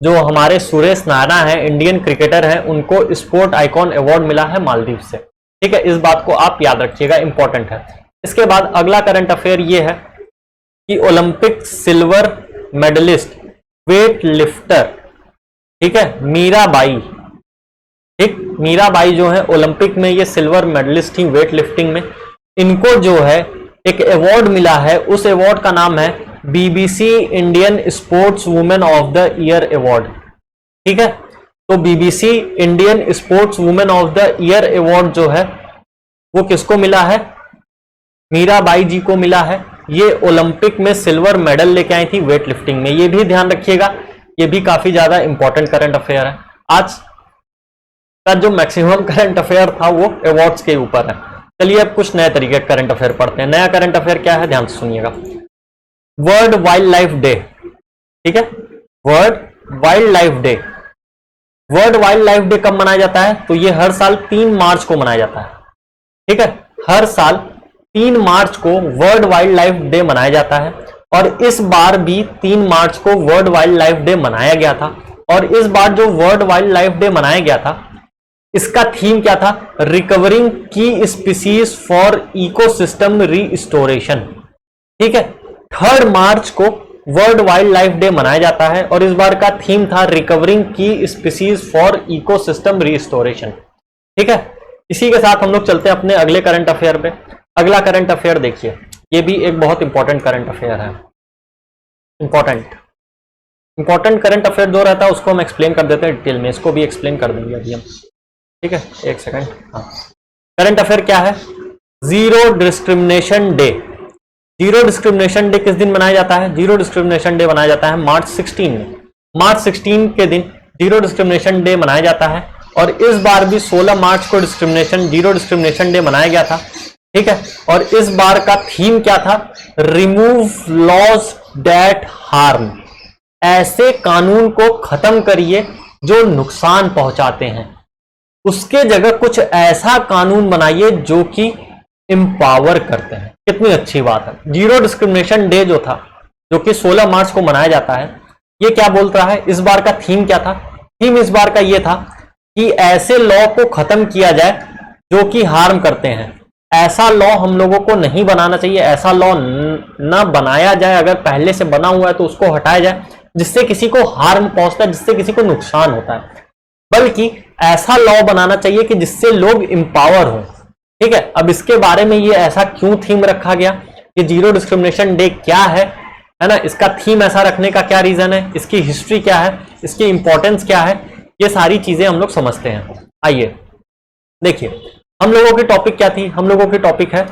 जो हमारे सुरेश रैना है इंडियन क्रिकेटर हैं, उनको स्पोर्ट आइकॉन अवार्ड मिला है मालदीव से, ठीक है। इस बात को आप याद रखिएगा, इंपॉर्टेंट है। इसके बाद अगला करंट अफेयर ये है कि Olympic silver medallist weight lifter, ठीक है, मीराबाई, ठीक, मीराबाई जो है ओलंपिक में ये सिल्वर मेडलिस्ट थी वेट लिफ्टिंग में। इनको जो है एक अवार्ड मिला है, उस अवार्ड का नाम है BBC Indian sports women of the year award, ठीक है। तो BBC Indian sports women of the year award जो है वो किसको मिला है, मीराबाई जी को मिला है। ये ओलंपिक में सिल्वर मेडल लेके आई थी वेट लिफ्टिंग में, ये भी ध्यान रखिएगा, ये भी काफी ज्यादा इंपॉर्टेंट करंट अफेयर है। आज का जो मैक्सिमम करंट अफेयर था वो अवार्ड्स के ऊपर है। चलिए अब कुछ नए तरीके करंट अफेयर पढ़ते हैं। नया करंट अफेयर क्या है, ध्यान से सुनिएगा। वर्ल्ड वाइल्ड लाइफ डे, ठीक है, world wild life day. World wild life day कब मनाया जाता है, तो ये हर साल 3 मार्च को मनाया जाता है, ठीक है। हर साल 3 मार्च को वर्ल्ड वाइल्ड लाइफ डे मनाया जाता है, और इस बार भी 3 मार्च को वर्ल्ड वाइल्ड लाइफ डे मनाया गया था। और इस बार जो वर्ल्ड वाइल्ड लाइफ डे मनाया गया था, इसका थीम क्या था, रिकवरिंग की स्पीसीज फॉर इकोसिस्टम रीस्टोरेशन, ठीक है। 3 मार्च को वर्ल्ड वाइल्ड लाइफ डे मनाया जाता है, और इस बार का थीम था रिकवरिंग की स्पीसीज फॉर इकोसिस्टम रीस्टोरेशन, ठीक है। इसी के साथ हम लोग चलते हैं अपने अगले करंट अफेयर पे। अगला करंट अफेयर देखिए, ये भी एक बहुत इंपॉर्टेंट करंट अफेयर है। इंपॉर्टेंट करंट अफेयर जो रहता है उसको हम एक्सप्लेन कर देते हैं डिटेल में, इसको भी एक्सप्लेन कर देंगे अभी हम, ठीक है। एक सेकंड, हाँ। करंट अफेयर क्या है, zero discrimination day. Zero discrimination day किस दिन मनाया जाता है, जीरो डिस्क्रिमिनेशन डे मनाया जाता है मार्च 16 में। मार्च 16 के दिन जीरो डिस्क्रिमिनेशन डे मनाया जाता है, और इस बार भी 16 मार्च को जीरो डिस्क्रिमिनेशन डे मनाया गया था, ठीक है। और इस बार का थीम क्या था, रिमूव लॉज दैट हार्म, ऐसे कानून को खत्म करिए जो नुकसान पहुंचाते हैं, उसके जगह कुछ ऐसा कानून बनाइए जो कि एम्पावर करते हैं। कितनी अच्छी बात है। जीरो डिस्क्रिमिनेशन डे जो था, जो कि 16 मार्च को मनाया जाता है, ये क्या बोल रहा है, इस बार का थीम क्या था, थीम इस बार का ये था कि ऐसे लॉ को खत्म किया जाए जो कि हार्म करते हैं। ऐसा लॉ हम लोगों को नहीं बनाना चाहिए, ऐसा लॉ ना बनाया जाए, अगर पहले से बना हुआ है तो उसको हटाया जाए जिससे किसी को हार्म पहुंचता है, जिससे किसी को नुकसान होता है, बल्कि ऐसा लॉ बनाना चाहिए कि जिससे लोग एम्पावर हों, ठीक है। अब इसके बारे में ये ऐसा क्यों थीम रखा गया, कि जीरो डिस्क्रिमिनेशन डे क्या है ना, इसका थीम ऐसा रखने का क्या रीजन है, इसकी हिस्ट्री क्या है, इसकी इंपॉर्टेंस क्या है, ये सारी चीजें हम लोग समझते हैं। आइए देखिए, हम लोगों की टॉपिक क्या थी, हम लोगों की टॉपिक है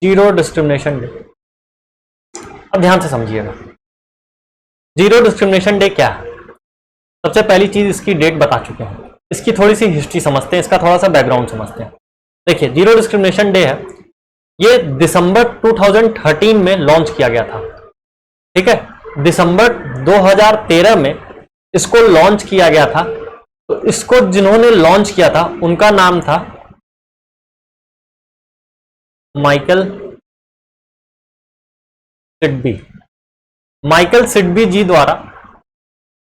जीरो डिस्क्रिमिनेशन डे। अब ध्यान से समझिएगा, जीरो डिस्क्रिमिनेशन डे क्या है। सबसे पहली चीज, इसकी डेट बता चुके हैं, इसकी थोड़ी सी हिस्ट्री समझते हैं, इसका थोड़ा सा बैकग्राउंड समझते हैं। देखिए, जीरो डिस्क्रिमिनेशन डे है, ये दिसंबर 2013 में लॉन्च किया गया था। ठीक है, दिसंबर 2013 में इसको लॉन्च किया गया था। तो इसको जिन्होंने लॉन्च किया था उनका नाम था माइकल सिडबी। माइकल सिडबी जी द्वारा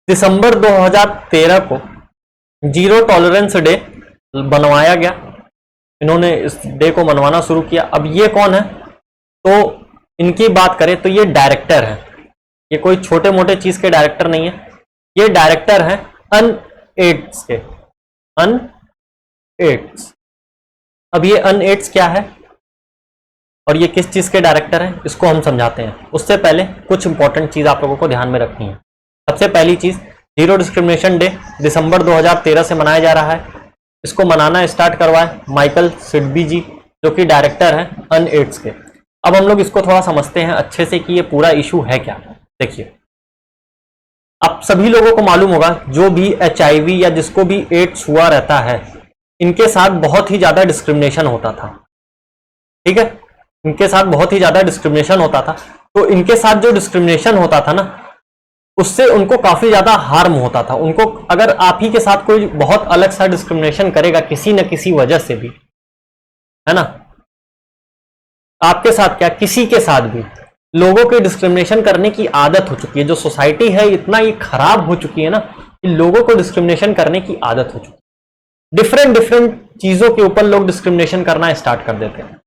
दिसंबर 2013 को जीरो टॉलरेंस डे बनवाया गया। इन्होंने इस डे को मनवाना शुरू किया। अब ये कौन है, तो इनकी बात करें तो ये डायरेक्टर है। ये कोई छोटे मोटे चीज के डायरेक्टर नहीं है, ये डायरेक्टर है अनएड्स के, अनएड्स। अब ये अनएड्स क्या है और ये किस चीज के डायरेक्टर है, इसको हम समझाते हैं। उससे पहले कुछ इंपॉर्टेंट चीज आप लोगों को ध्यान में रखनी है। सबसे पहली चीज, जीरो डिस्क्रिमिनेशन डे दिसंबर 2013 से मनाया जा रहा है। इसको मनाना स्टार्ट करवाए माइकल सिडबी जी, जो कि डायरेक्टर हैं अनएड्स के। अब हम लोग इसको थोड़ा समझते हैं अच्छे से कि ये पूरा इशू है क्या। देखिए, आप सभी लोगों को मालूम होगा, जो भी HIV या जिसको भी एड्स हुआ रहता है, इनके साथ बहुत ही ज्यादा डिस्क्रिमिनेशन होता था। ठीक है, इनके साथ बहुत ही ज्यादा डिस्क्रिमिनेशन होता था। तो इनके साथ जो डिस्क्रिमिनेशन होता था ना, उससे उनको काफी ज्यादा हार्म होता था। उनको अगर आप ही के साथ कोई बहुत अलग सा डिस्क्रिमिनेशन करेगा किसी न किसी वजह से भी, है ना, आपके साथ क्या किसी के साथ भी, लोगों के डिस्क्रिमिनेशन करने की आदत हो चुकी है। जो सोसाइटी है इतना ही खराब हो चुकी है ना कि लोगों को डिस्क्रिमिनेशन करने की आदत हो चुकी है। डिफरेंट डिफरेंट चीजों के ऊपर लोग डिस्क्रिमिनेशन करना स्टार्ट कर देते हैं।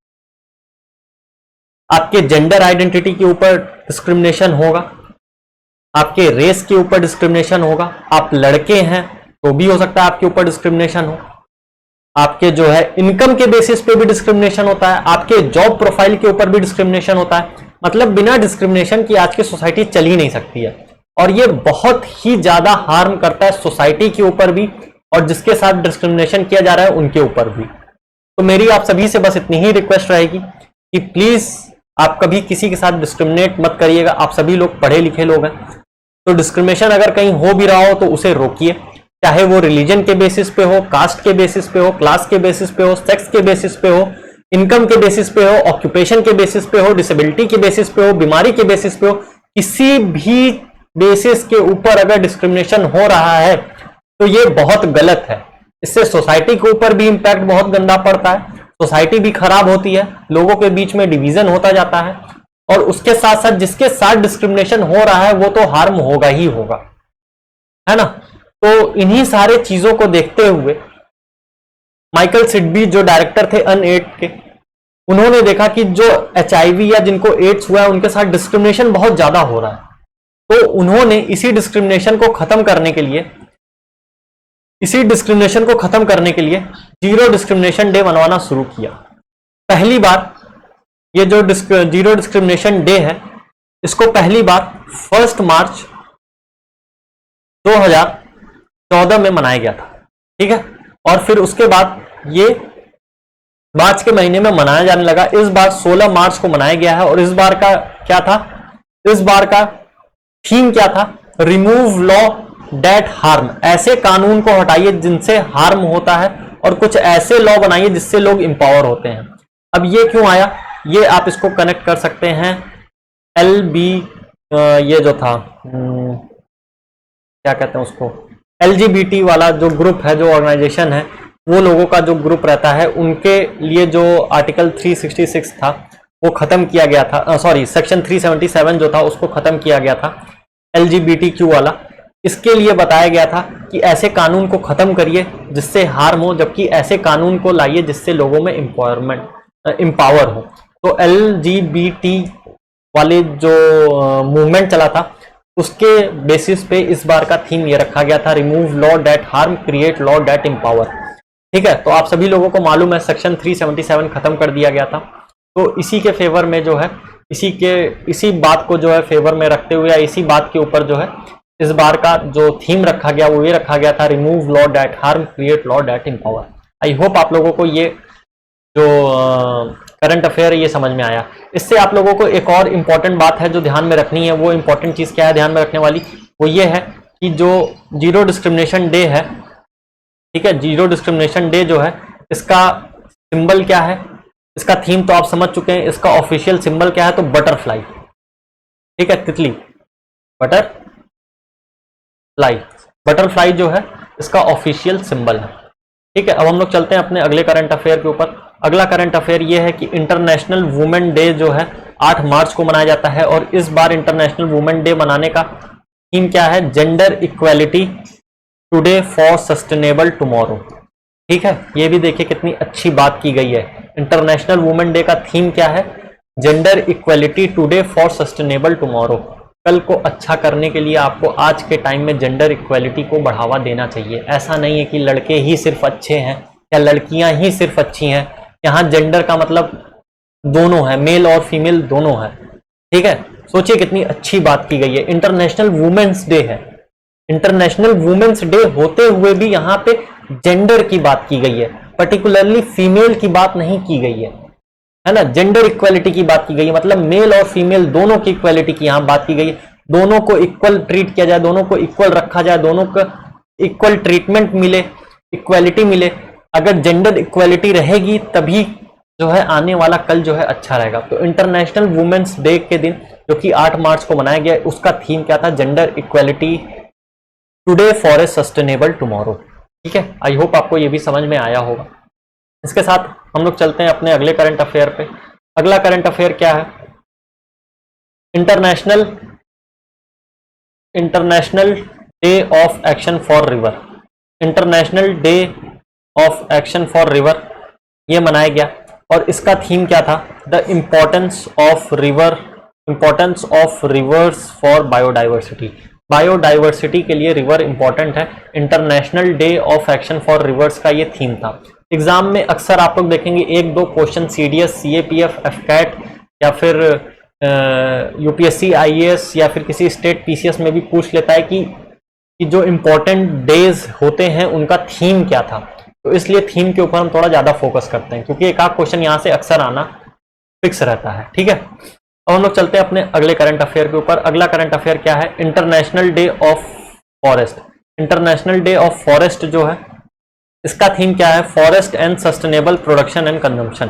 आपके जेंडर आइडेंटिटी के ऊपर डिस्क्रिमिनेशन होगा, आपके रेस के ऊपर डिस्क्रिमिनेशन होगा, आप लड़के हैं तो भी हो सकता है आपके ऊपर डिस्क्रिमिनेशन हो, आपके जो है इनकम के बेसिस पे भी डिस्क्रिमिनेशन होता है, आपके जॉब प्रोफाइल के ऊपर भी डिस्क्रिमिनेशन होता है। मतलब बिना डिस्क्रिमिनेशन की आज की सोसाइटी चल ही नहीं सकती है, और ये बहुत ही ज्यादा हार्म करता है सोसाइटी के ऊपर भी, और जिसके साथ डिस्क्रिमिनेशन किया जा रहा है उनके ऊपर भी। तो मेरी आप सभी से बस इतनी ही रिक्वेस्ट रहेगी कि प्लीज आप कभी किसी के साथ डिस्क्रिमिनेट मत करिएगा। आप सभी लोग पढ़े लिखे लोग हैं, तो डिस्क्रिमिनेशन अगर कहीं हो भी रहा हो तो उसे रोकिए, चाहे वो रिलीजन के बेसिस पे हो, कास्ट के बेसिस पे हो, क्लास के बेसिस पे हो, सेक्स के बेसिस पे हो, इनकम के बेसिस पे हो, ऑक्यूपेशन के बेसिस पे हो, डिसेबिलिटी के बेसिस पे हो, बीमारी के बेसिस पे हो, किसी भी बेसिस के ऊपर अगर डिस्क्रिमिनेशन हो रहा है तो ये बहुत गलत है। इससे सोसाइटी के ऊपर भी इंपैक्ट बहुत गंदा पड़ता है, सोसाइटी भी खराब होती है, लोगों के बीच में डिवीजन होता जाता है, और उसके साथ साथ जिसके साथ डिस्क्रिमिनेशन हो रहा है वो तो हार्म होगा ही होगा, है ना। तो इन्हीं सारे चीजों को देखते हुए माइकल सिडबी जो डायरेक्टर थे अनएड के, उन्होंने देखा कि जो HIV या जिनको एड्स हुआ है उनके साथ डिस्क्रिमिनेशन बहुत ज्यादा हो रहा है। तो उन्होंने इसी डिस्क्रिमिनेशन को खत्म करने के लिए जीरो डिस्क्रिमिनेशन डे मनवाना शुरू किया। पहली बार ये जो जीरो डिस्क्रिमिनेशन डे है, इसको पहली बार 1 मार्च 2014 में मनाया गया था। ठीक है, और फिर उसके बाद ये मार्च के महीने में मनाया जाने लगा। इस बार 16 मार्च को मनाया गया है, और इस बार का क्या था, इस बार का थीम क्या था, रिमूव लॉ डेट हार्म। ऐसे कानून को हटाइए जिनसे हार्म होता है, और कुछ ऐसे लॉ बनाइए जिससे लोग इंपावर होते हैं। अब ये क्यों आया, ये आप इसको कनेक्ट कर सकते हैं ये जो था क्या कहते हैं उसको, LGBT वाला जो ग्रुप है, जो ऑर्गेनाइजेशन है, वो लोगों का जो ग्रुप रहता है, उनके लिए जो आर्टिकल 366 था वो खत्म किया गया था, सॉरी सेक्शन 377 जो था उसको खत्म किया गया था, LGBTQ वाला। इसके लिए बताया गया था कि ऐसे कानून को खत्म करिए जिससे हार्म हो, जबकि ऐसे कानून को लाइए जिससे लोगों में इंपावर हो। तो LGBT वाले जो मूवमेंट चला था उसके बेसिस पे इस बार का थीम ये रखा गया था, remove law that harm, create law that empower. ठीक है, तो आप सभी लोगों को मालूम है सेक्शन 377 खत्म कर दिया गया था। तो इसी के फेवर में जो है, इसी बात को जो है फेवर में रखते हुए, या इसी बात के ऊपर जो है इस बार का जो थीम रखा गया वो ये रखा गया था, remove law that harm, create law that empower. I hope आप लोगों को ये जो करंट अफेयर ये समझ में आया। इससे आप लोगों को एक और इम्पॉर्टेंट बात है जो ध्यान में रखनी है। वो इम्पॉर्टेंट चीज क्या है ध्यान में रखने वाली, वो ये है कि जो जीरो डिस्क्रिमिनेशन डे है, ठीक है, जीरो डिस्क्रिमिनेशन डे जो है इसका सिंबल क्या है, इसका थीम तो आप समझ चुके हैं, इसका ऑफिशियल सिंबल क्या है, तो बटरफ्लाई। ठीक है, तितली, बटरफ्लाई जो है इसका ऑफिशियल सिंबल है। ठीक है, अब हम लोग चलते हैं अपने अगले करंट अफेयर के ऊपर। अगला करंट अफेयर ये है कि इंटरनेशनल वुमेन डे जो है 8 मार्च को मनाया जाता है, और इस बार इंटरनेशनल वुमेन डे मनाने का थीम क्या है, gender equality today for sustainable tomorrow. ठीक है, ये भी देखिए कितनी अच्छी बात की गई है। इंटरनेशनल वुमेन डे का थीम क्या है, gender equality today for sustainable tomorrow. कल को अच्छा करने के लिए आपको आज के टाइम में जेंडर इक्वालिटी को बढ़ावा देना चाहिए। ऐसा नहीं है कि लड़के ही सिर्फ अच्छे हैं या लड़कियां ही सिर्फ अच्छी हैं। यहाँ जेंडर का मतलब दोनों है, मेल और फीमेल दोनों है। ठीक है, सोचिए कितनी अच्छी बात की गई है। इंटरनेशनल वुमेन्स डे है, इंटरनेशनल वुमेन्स डे होते हुए भी यहाँ पे जेंडर की बात की गई है, पर्टिकुलरली फीमेल की बात नहीं की गई है ना। जेंडर इक्वालिटी की बात की गई है, मतलब मेल और फीमेल दोनों की इक्वालिटी की यहाँ बात की गई है। दोनों को इक्वल ट्रीट किया जाए, दोनों को इक्वल रखा जाए, दोनों को इक्वल ट्रीटमेंट मिले, इक्वालिटी मिले। अगर जेंडर इक्वालिटी रहेगी तभी जो है आने वाला कल जो है अच्छा रहेगा। तो इंटरनेशनल वुमेन्स डे के दिन जो कि 8 मार्च को मनाया गया, उसका थीम क्या था, gender equality today for a sustainable tomorrow. ठीक है, आई होप आपको ये भी समझ में आया होगा। इसके साथ हम लोग चलते हैं अपने अगले करंट अफेयर पे। अगला करंट अफेयर क्या है, international day of action for river. International day of action for river ये मनाया गया, और इसका थीम क्या था, the importance of reverse for biodiversity. Biodiversity के लिए रिवर इंपॉर्टेंट है। International day of action for reverse का ये थीम था। एग्जाम में अक्सर आप लोग देखेंगे 1-2 क्वेश्चन सीडीएस, सीएपीएफ, एफकैट या फिर यूपीएससी, आईएएस या फिर किसी स्टेट पीसीएस में भी पूछ लेता है कि जो इंपॉर्टेंट डेज होते हैं उनका थीम क्या था। तो इसलिए थीम के ऊपर हम थोड़ा ज्यादा फोकस करते हैं, क्योंकि एक आध क्वेश्चन यहाँ से अक्सर आना फिक्स रहता है। ठीक है, अब हम लोग चलते हैं अपने अगले करंट अफेयर के ऊपर। अगला करंट अफेयर क्या है, international day of forest. International day of forest जो है इसका थीम क्या है, forest and sustainable production and consumption.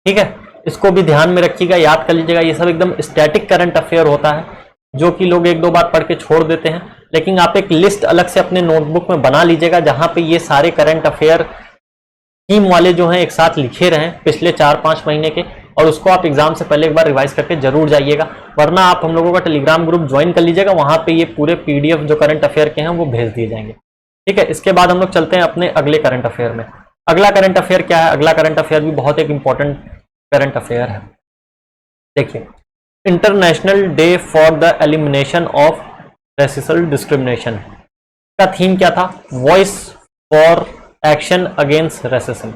ठीक है, इसको भी ध्यान में रखिएगा, याद कर लीजिएगा। ये सब एकदम स्टैटिक करंट अफेयर होता है जो कि लोग 1-2 बार पढ़ के छोड़ देते हैं, लेकिन आप एक लिस्ट अलग से अपने नोटबुक में बना लीजिएगा जहां पे ये सारे करंट अफेयर थीम वाले जो हैं एक साथ लिखे रहें पिछले 4-5 महीने के, और उसको आप एग्जाम से पहले एक बार रिवाइज करके जरूर जाइएगा। वरना आप हम लोगों का टेलीग्राम ग्रुप ज्वाइन कर लीजिएगा, वहां पे ये पूरे पीडीएफ जो करंट अफेयर के हैं वो भेज दिए जाएंगे। ठीक है, इसके बाद हम लोग चलते हैं अपने अगले करंट अफेयर में। अगला करंट अफेयर क्या है, अगला करंट अफेयर भी बहुत एक इंपॉर्टेंट करंट अफेयर है। देखिए, international day for the elimination of racial discrimination का थीम क्या था, voice for action against racism.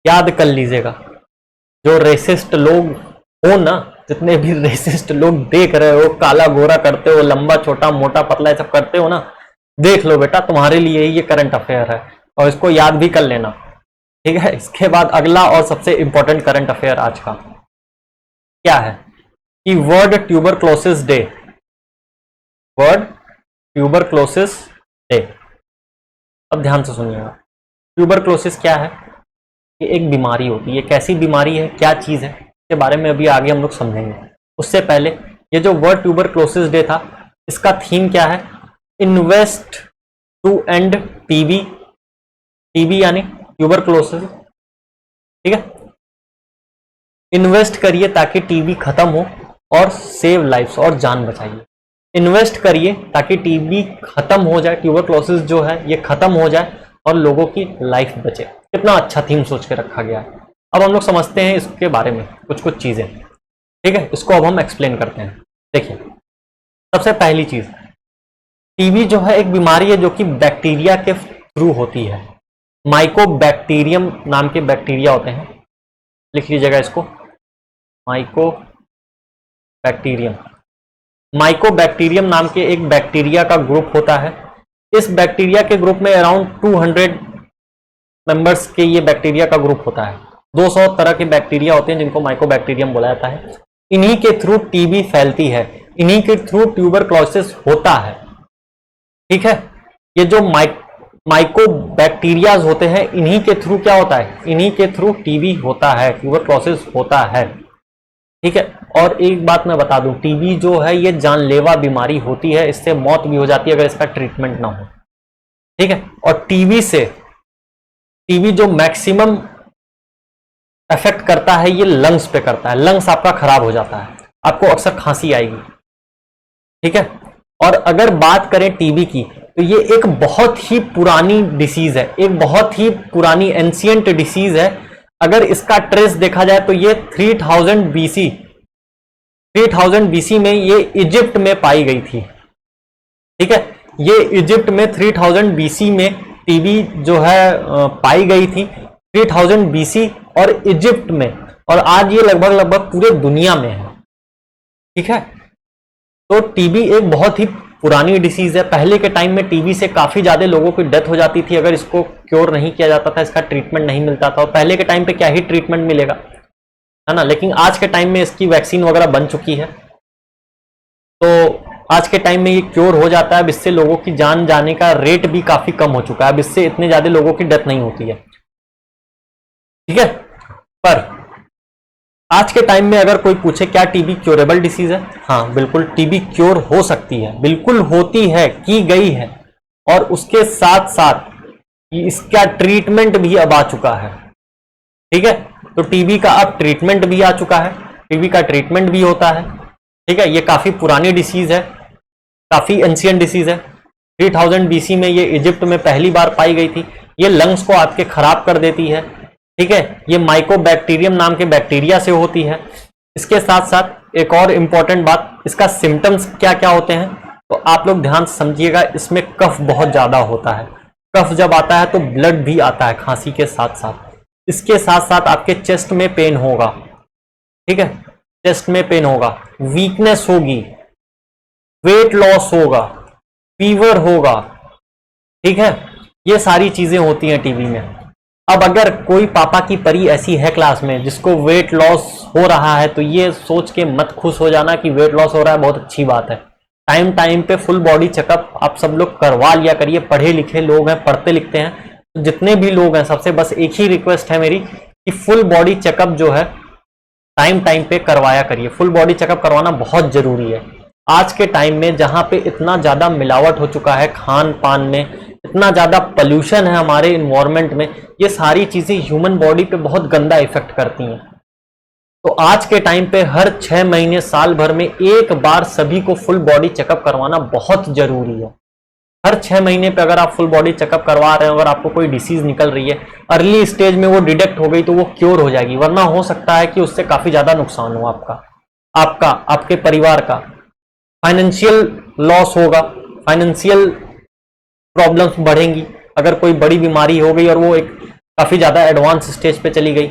याद कर लीजिएगा, जो रेसिस्ट लोग हो ना, जितने भी रेसिस्ट लोग देख रहे हो, काला गोरा करते हो, लंबा छोटा मोटा पतला ये सब करते हो ना, देख लो बेटा, तुम्हारे लिए ही ये करंट अफेयर है, और इसको याद भी कर लेना। ठीक है, इसके बाद अगला और सबसे इंपॉर्टेंट करंट अफेयर आज का क्या है कि world tuberculosis day. World tuberculosis day, अब ध्यान से सुनिएगा। ट्यूबरक्लोसिस क्या है, ये एक बीमारी होती है। कैसी बीमारी है, क्या चीज है, इसके बारे में अभी आगे हम लोग समझेंगे। उससे पहले ये जो वर्ल्ड ट्यूबरक्लोसिस डे था, इसका थीम क्या है, invest to end TB. TB यानी ट्यूबरक्लोसिस। ठीक है, इन्वेस्ट करिए ताकि टीबी खत्म हो, और सेव लाइफ्स, और जान बचाइए। इन्वेस्ट करिए ताकि टीबी खत्म हो जाए, ट्यूबरक्लोसिस जो है ये खत्म हो जाए और लोगों की लाइफ बचे। कितना अच्छा थीम सोच के रखा गया है। अब हम लोग समझते हैं इसके बारे में कुछ चीजें। ठीक है, इसको अब हम एक्सप्लेन करते हैं। देखिए, सबसे पहली चीज, टीबी जो है एक बीमारी है जो कि बैक्टीरिया के थ्रू होती है। माइकोबैक्टीरियम नाम के बैक्टीरिया होते हैं, लिख लीजिएगा इसको, माइकोबैक्टीरियम। माइकोबैक्टीरियम नाम के एक बैक्टीरिया का ग्रुप होता है। इस बैक्टीरिया के ग्रुप में अराउंड 200 मेंबर्स के ये बैक्टीरिया का ग्रुप होता है। 200 तरह के बैक्टीरिया होते हैं जिनको माइकोबैक्टीरियम बोला जाता है। इन्हीं के थ्रू टीबी फैलती है, इन्हीं के थ्रू ट्यूबरक्लोसिस होता है। ठीक है, ये जो माइकोबैक्टीरियाज होते हैं, इन्हीं के थ्रू क्या होता है, इन्हीं के थ्रू टीबी होता है, ट्यूबरक्लोसिस होता है। ठीक है, और एक बात मैं बता दूं, टीबी जो है ये जानलेवा बीमारी होती है, इससे मौत भी हो जाती है अगर इसका ट्रीटमेंट ना हो। ठीक है, और टीबी जो मैक्सिमम इफेक्ट करता है ये लंग्स पे करता है, लंग्स आपका खराब हो जाता है, आपको अक्सर खांसी आएगी। ठीक है, और अगर बात करें टीबी की तो ये एक बहुत ही पुरानी डिसीज है, एक बहुत ही पुरानी एंशियंट डिसीज है। अगर इसका ट्रेस देखा जाए तो ये 3000 बीसी में ये इजिप्ट में पाई गई थी। ठीक है, ये इजिप्ट में 3000 बीसी में टीबी जो है पाई गई थी, 3000 बीसी और इजिप्ट में, और आज ये लगभग पूरे दुनिया में है। ठीक है, तो टीबी एक बहुत ही पुरानी डिसीज है। पहले के टाइम में टीबी से काफी ज्यादा लोगों की डेथ हो जाती थी अगर इसको क्योर नहीं किया जाता था, इसका ट्रीटमेंट नहीं मिलता था। और पहले के टाइम पे क्या ही ट्रीटमेंट मिलेगा, है ना। लेकिन आज के टाइम में इसकी वैक्सीन वगैरह बन चुकी है, तो आज के टाइम में ये क्योर हो जाता है। अब इससे लोगों की जान जाने का रेट भी काफी कम हो चुका है, अब इससे इतने ज्यादा लोगों की डेथ नहीं होती है। ठीक है, पर आज के टाइम में अगर कोई पूछे क्या टीबी क्योरेबल डिसीज है, हाँ बिल्कुल टीबी क्योर हो सकती है, बिल्कुल होती है, की गई है। और उसके साथ साथ इसका ट्रीटमेंट भी अब आ चुका है। ठीक है, तो टीबी का अब ट्रीटमेंट भी आ चुका है, टीबी का ट्रीटमेंट भी होता है। ठीक है, ये काफी पुरानी डिसीज है, काफी एंशियंट डिसीज है। 3000 बीसी में ये इजिप्ट में पहली बार पाई गई थी। ये लंग्स को आपके खराब कर देती है। ठीक है, ये माइकोबैक्टीरियम नाम के बैक्टीरिया से होती है। इसके साथ साथ एक और इंपॉर्टेंट बात, इसका सिम्टम्स क्या क्या होते हैं, तो आप लोग ध्यान से समझिएगा। इसमें कफ बहुत ज्यादा होता है, कफ जब आता है तो ब्लड भी आता है खांसी के साथ साथ। इसके साथ साथ आपके चेस्ट में पेन होगा। ठीक है, चेस्ट में पेन होगा, वीकनेस होगी, वेट लॉस होगा, फीवर होगा। ठीक है, ये सारी चीजें होती हैं टीबी में। अब अगर कोई पापा की परी ऐसी है क्लास में जिसको वेट लॉस हो रहा है, तो ये सोच के मत खुश हो जाना कि वेट लॉस हो रहा है, बहुत अच्छी बात है। टाइम टाइम पे फुल बॉडी चेकअप आप सब लोग करवा लिया करिए। पढ़े लिखे लोग हैं, पढ़ते लिखते हैं, तो जितने भी लोग हैं सबसे बस एक ही रिक्वेस्ट है मेरी कि फुल बॉडी चेकअप जो है टाइम टाइम पे करवाया करिए। फुल बॉडी चेकअप करवाना बहुत जरूरी है। आज के टाइम में जहां पे इतना ज्यादा मिलावट हो चुका है खान पान में, इतना ज्यादा पोल्यूशन है हमारे इन्वायरमेंट में, ये सारी चीजें ह्यूमन बॉडी पे बहुत गंदा इफेक्ट करती हैं। तो आज के टाइम पे हर 6 महीने साल भर में एक बार सभी को फुल बॉडी चेकअप करवाना बहुत जरूरी है। हर 6 महीने पे अगर आप फुल बॉडी चेकअप करवा रहे हैं, अगर आपको कोई डिसीज निकल रही है, अर्ली स्टेज में वो डिटेक्ट हो गई तो वो क्योर हो जाएगी, वरना हो सकता है कि उससे काफी ज्यादा नुकसान हो आपका आपके परिवार का, फाइनेंशियल लॉस होगा, फाइनेंशियल प्रॉब्लम्स बढ़ेंगी। अगर कोई बड़ी बीमारी हो गई और वो एक काफी ज्यादा एडवांस स्टेज पे चली गई,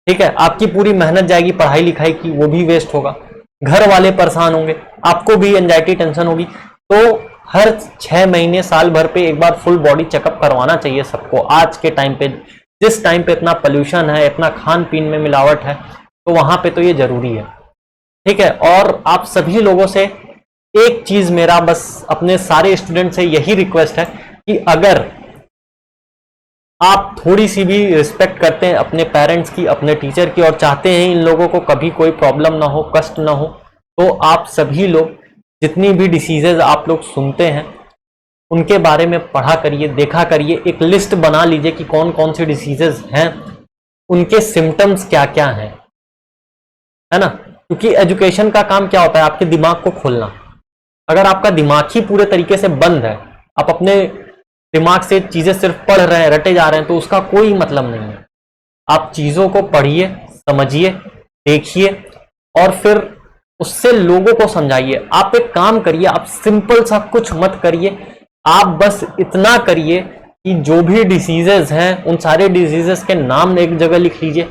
ठीक है, आपकी पूरी मेहनत जाएगी पढ़ाई लिखाई की, वो भी वेस्ट होगा, घर वाले परेशान होंगे, आपको भी एंजाइटी टेंशन होगी। तो हर 6 महीने साल भर पे एक बार फुल बॉडी चेकअप करवाना चाहिए सबको। आज के टाइम पे, जिस टाइम पे इतना पोल्यूशन है, इतना खान पीन में मिलावट है, तो वहां पे तो ये जरूरी है। ठीक है, और आप सभी लोगों से एक चीज मेरा बस अपने सारे स्टूडेंट से यही रिक्वेस्ट है कि अगर आप थोड़ी सी भी रिस्पेक्ट करते हैं अपने पेरेंट्स की, अपने टीचर की, और चाहते हैं इन लोगों को कभी कोई प्रॉब्लम ना हो, कष्ट ना हो, तो आप सभी लोग जितनी भी डिसीजेज आप लोग सुनते हैं उनके बारे में पढ़ा करिए, देखा करिए, एक लिस्ट बना लीजिए कि कौन कौन सी डिसीजेज हैं, उनके सिम्टम्स क्या क्या हैं, है ना। क्योंकि एजुकेशन का काम क्या होता है, आपके दिमाग को खोलना। अगर आपका दिमाग ही पूरे तरीके से बंद है, आप अपने दिमाग से चीजें सिर्फ पढ़ रहे हैं, रटे जा रहे हैं, तो उसका कोई मतलब नहीं है। आप चीजों को पढ़िए, समझिए, देखिए और फिर उससे लोगों को समझाइए। आप एक काम करिए, आप सिंपल सा कुछ मत करिए, आप बस इतना करिए कि जो भी डिसीजेस हैं उन सारे डिसीजेस के नाम एक जगह लिख लीजिए,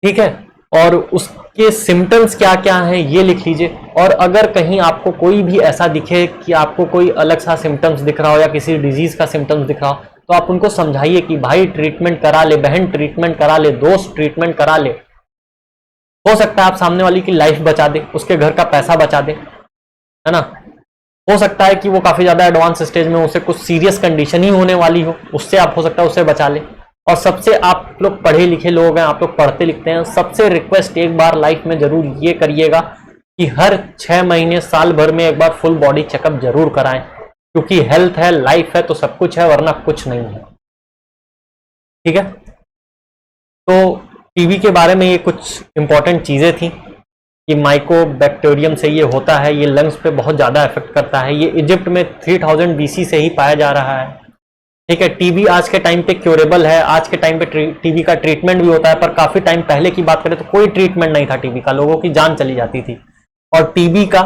ठीक है, और उसके सिम्टम्स क्या क्या हैं ये लिख लीजिए। और अगर कहीं आपको कोई भी ऐसा दिखे कि आपको कोई अलग सा सिम्टम्स दिख रहा हो या किसी डिजीज का सिम्टम्स दिख रहा हो, तो आप उनको समझाइए कि भाई ट्रीटमेंट करा ले, बहन ट्रीटमेंट करा ले, दोस्त ट्रीटमेंट करा ले। हो सकता है आप सामने वाली की लाइफ बचा दे, उसके घर का पैसा बचा दे, है ना। हो सकता है कि वो काफ़ी ज़्यादा एडवांस स्टेज में उसे कुछ सीरियस कंडीशन ही होने वाली हो, उससे आप हो सकता है उसे बचा ले। और सबसे, आप लोग पढ़े लिखे लोग हैं, आप लोग पढ़ते लिखते हैं, सबसे रिक्वेस्ट एक बार लाइफ में जरूर ये करिएगा कि हर 6 महीने साल भर में एक बार फुल बॉडी चेकअप जरूर कराएं, क्योंकि हेल्थ है, लाइफ है तो सब कुछ है, वरना कुछ नहीं है। ठीक है, तो टीबी के बारे में ये कुछ इंपॉर्टेंट चीजें थी कि माइकोबैक्टीरियम से ये होता है, ये लंग्स पे बहुत ज़्यादा इफेक्ट करता है, ये इजिप्ट में 3000 बीसी से ही पाया जा रहा है। ठीक है, टीबी आज के टाइम पे क्योरेबल है, आज के टाइम पे टीबी का ट्रीटमेंट भी होता है, पर काफ़ी टाइम पहले की बात करें तो कोई ट्रीटमेंट नहीं था टीबी का, लोगों की जान चली जाती थी। और टीबी का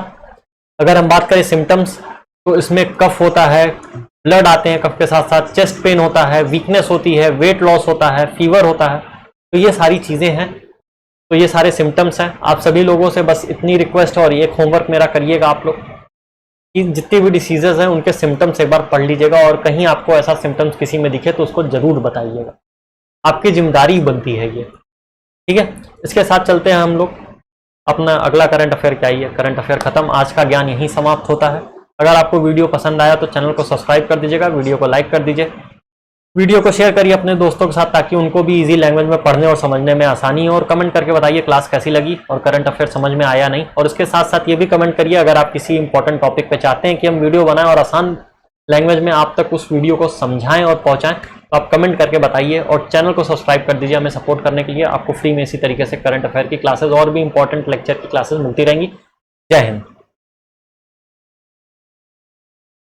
अगर हम बात करें सिम्टम्स, तो इसमें कफ होता है, ब्लड आते हैं कफ के साथ साथ, चेस्ट पेन होता है, वीकनेस होती है, वेट लॉस होता है, फीवर होता है, तो ये सारी चीज़ें हैं, तो ये सारे सिम्टम्स हैं। आप सभी लोगों से बस इतनी रिक्वेस्ट है और एक होमवर्क मेरा करिएगा आप लोग कि जितनी भी डिसीजेज हैं उनके सिम्टम्स एक बार पढ़ लीजिएगा, और कहीं आपको ऐसा सिम्टम्स किसी में दिखे तो उसको जरूर बताइएगा, आपकी जिम्मेदारी बनती है ये। ठीक है, इसके साथ चलते हैं हम लोग अपना अगला करंट अफेयर। क्या ही है, करंट अफेयर खत्म, आज का ज्ञान यहीं समाप्त होता है। अगर आपको वीडियो पसंद आया तो चैनल को सब्सक्राइब कर दीजिएगा, वीडियो को लाइक कर दीजिए, वीडियो को शेयर करिए अपने दोस्तों के साथ, ताकि उनको भी इजी लैंग्वेज में पढ़ने और समझने में आसानी हो। और कमेंट करके बताइए क्लास कैसी लगी और करंट अफेयर समझ में आया नहीं। और इसके साथ साथ ये भी कमेंट करिए अगर आप किसी इंपॉर्टेंट टॉपिक पे चाहते हैं कि हम वीडियो बनाएं और आसान लैंग्वेज में आप तक उस वीडियो को समझाएं और पहुंचाएं, तो आप कमेंट करके बताइए। और चैनल को सब्सक्राइब कर दीजिए हमें सपोर्ट करने के लिए। आपको फ्री में इसी तरीके से करंट अफेयर की क्लासेज और भी इंपॉर्टेंट लेक्चर की क्लासेज मिलती रहेंगी। जय हिंद।